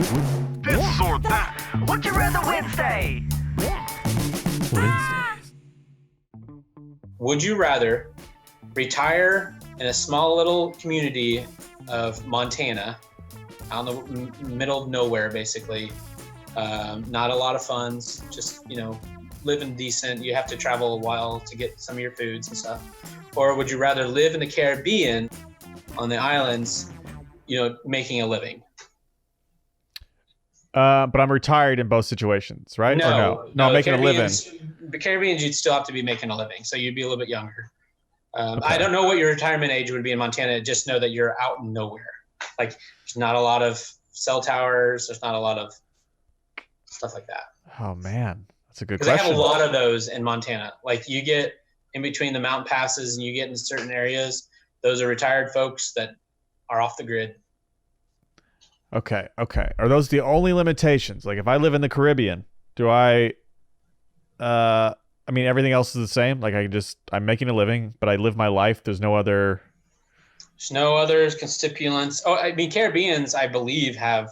This or that. Would you rather Wednesday? Wednesdays. Would you rather retire in a small little community of Montana, out in the middle of nowhere, basically? Not a lot of funds, just, living decent. You have to travel a while to get some of your foods and stuff. Or would you rather live in the Caribbean on the islands, making a living? But I'm retired in both situations, right? No, I'm making a living. The Caribbeans, you'd still have to be making a living, so you'd be a little bit younger. Okay. I don't know what your retirement age would be in Montana. Just know that you're out in nowhere. Like, there's not a lot of cell towers. There's not a lot of stuff like that. Oh man, that's a good Because question. they have a lot of those in Montana. Like, you get in between the mountain passes and you get in certain areas. Those are retired folks that are off the grid. Okay. Are those the only limitations? Like, if I live in the Caribbean, do I? I mean, everything else is the same. Like, I'm making a living, but I live my life. There's no other. There's no other constituents. Oh, I mean, Caribbeans, I believe, have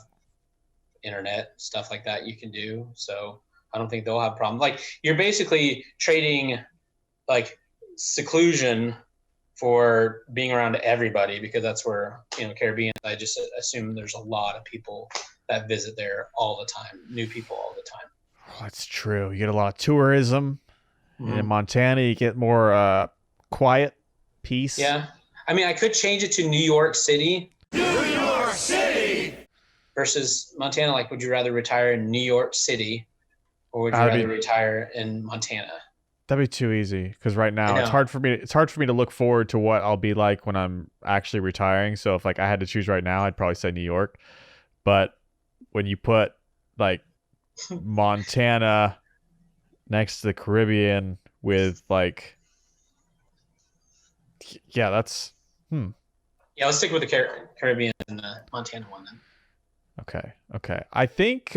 internet, stuff like that you can do. So I don't think they'll have a problem. Like, you're basically trading like seclusion for being around everybody, because that's where, Caribbean, I just assume there's a lot of people that visit there all the time, new people all the time. Oh, that's true. You get a lot of tourism. Mm-hmm. In Montana, you get more quiet, peace. Yeah. I mean, I could change it to New York City. New York City! Versus Montana. Like, would you rather retire in New York City, or would you rather retire in Montana? That'd be too easy, because right now it's hard for me to look forward to what I'll be like when I'm actually retiring. So if I had to choose right now, I'd probably say New York. But when you put like Montana next to the Caribbean with that's Yeah, let's stick with the Caribbean and the Montana one then. Okay. I think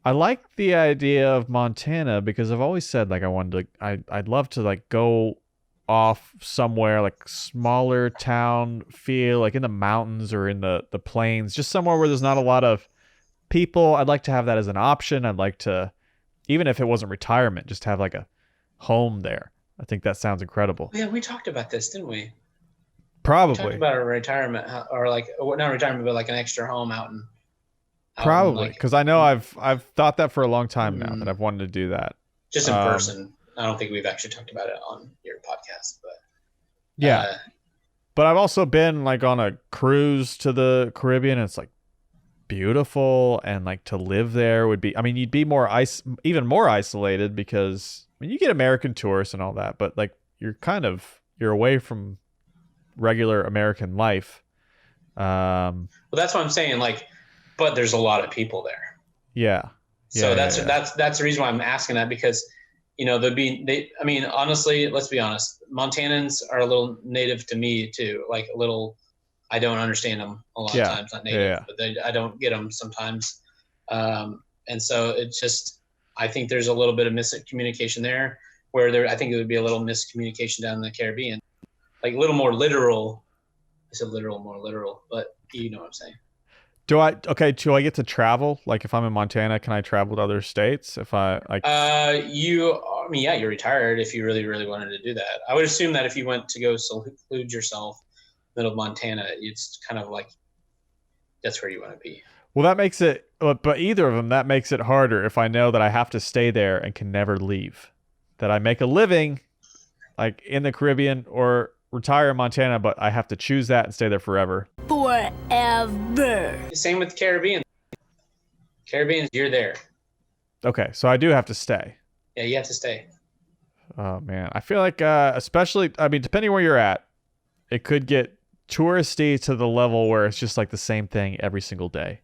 I like the idea of Montana because I've always said I'd love to go off somewhere like smaller town feel, like in the mountains or in the plains, just somewhere where there's not a lot of people. I'd like to have that as an option. I'd like to, even if it wasn't retirement, just have like a home there. I think that sounds incredible. Yeah, we talked about this, didn't we? Probably. We talked about a retirement, or not retirement, but like an extra home out in. Probably, because I know I've thought that for a long time now, that I've wanted to do that. Just in person. I don't think we've actually talked about it on your podcast, but yeah. But I've also been on a cruise to the Caribbean. And it's beautiful, and to live there would be. I mean, you'd be even more isolated because you get American tourists and all that, but you're away from regular American life. Well, that's what I'm saying. But there's a lot of people there. Yeah. So that's the reason why I'm asking that, because honestly, let's be honest, Montanans are a little native to me too. I don't understand them a lot of times, not native, but I don't get them sometimes. And so it's just, I think there's a little bit of miscommunication there, I think it would be a little miscommunication down in the Caribbean, a little more literal. I said literal, more literal, but you know what I'm saying. Do I get to travel? If I'm in Montana, can I travel to other states if I you're retired if you really, really wanted to do that. I would assume that if you went to go seclude yourself middle of Montana, it's kind of that's where you want to be. Well, that makes it, but either of them, that makes it harder if I know that I have to stay there and can never leave. That I make a living in the Caribbean or retire in Montana, but I have to choose that and stay there forever. Forever. Same with Caribbean. Caribbean, you're there. Okay, so I do have to stay. Yeah, you have to stay. Oh man, I feel especially, depending where you're at, it could get touristy to the level where it's just the same thing every single day.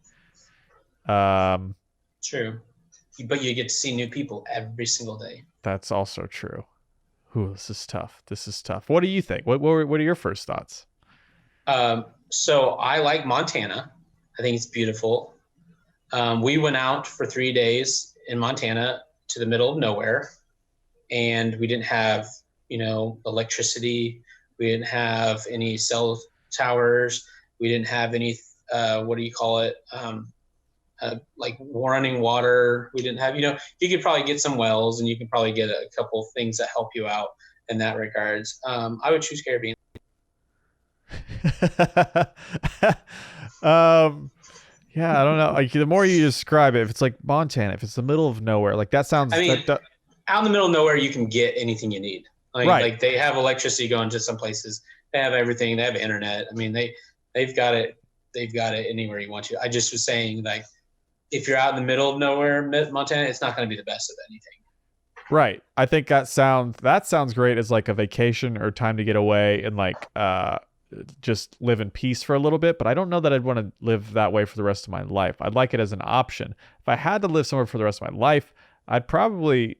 True, but you get to see new people every single day. That's also true. Ooh, this is tough. What do you think? What are your first thoughts? So I like Montana. I think it's beautiful. We went out for 3 days in Montana to the middle of nowhere, and we didn't have, electricity. We didn't have any cell towers. We didn't have any what do you call it? Like running water. We didn't have, you could probably get some wells, and you can probably get a couple things that help you out in that regards. I would choose Caribbean. Yeah, I don't know. Like, the more you describe it, if it's like Montana, if it's the middle of nowhere, like that sounds. I mean, that, out in the middle of nowhere, you can get anything you need. Right. Like they have electricity going to some places. They have everything. They have internet. I mean, they've got it. They've got it anywhere you want to. I just was saying, like, if you're out in the middle of nowhere, Montana, it's not going to be the best of anything. right. I think that sounds great as like a vacation or time to get away and like just live in peace for a little bit. But I don't know that I'd want to live that way for the rest of my life. I'd like it as an option. If I had to live somewhere for the rest of my life, I'd probably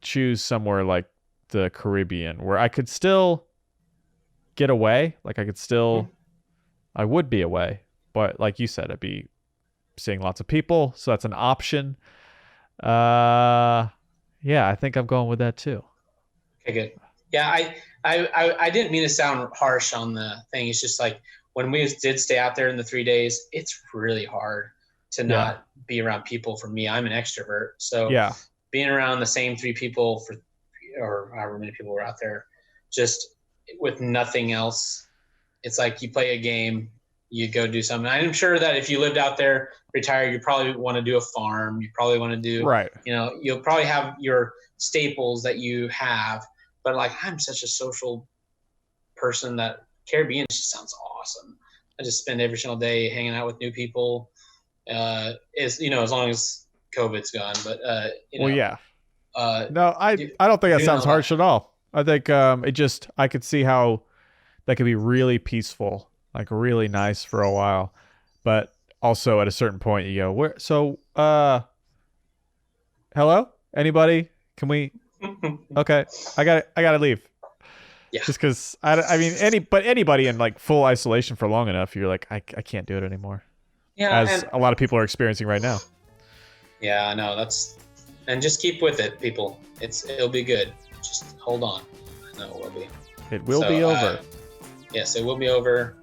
choose somewhere like the Caribbean where I could still get away. Like I could still, I would be away, but like you said, I'd be seeing lots of people. So that's an option. Yeah, I think I'm going with that too. Okay, good. Yeah, I didn't mean to sound harsh on the thing. It's just like when we did stay out there in the 3 days, it's really hard to not be around people. For me, I'm an extrovert. So Yeah. being around the same 3 people or however many people were out there, just with nothing else, it's like you play a game, you go do something. I'm sure that if you lived out there, retired, you probably want to do a farm. You probably want to do, Right. You'll probably have your staples that you have. But like, I'm such a social person that Caribbean just sounds awesome. I just spend every single day hanging out with new people. As long as COVID's gone. But Well, yeah. No, I you- don't think that you sounds know harsh at all. I think I could see how that could be really peaceful, like really nice for a while, but also at a certain point you go, where? So, hello, anybody? Can we? Okay, I gotta leave. Yeah. Just because I mean anybody in like full isolation for long enough, you're like I can't do it anymore. Yeah, As a lot of people are experiencing right now. yeah, I know and just keep with it, people. It'll be good. Just hold on. I know it will be. It will So, be over. Yes, it will be over,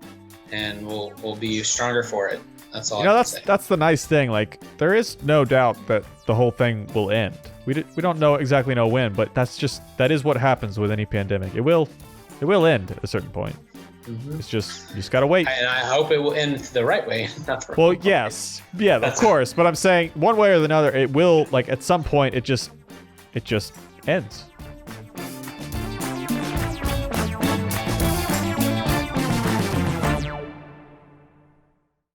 and we'll be stronger for it. That's all. I can say. That's the nice thing. Like, there is no doubt that the whole thing will end. We don't know exactly when, but that is what happens with any pandemic. It will end at a certain point. Mhm. It's just you just gotta wait. And I hope it will end the right way. Not the Well, wrong way. yes, yeah, of course. But I'm saying one way or another, it will. Like at some point, it just ends.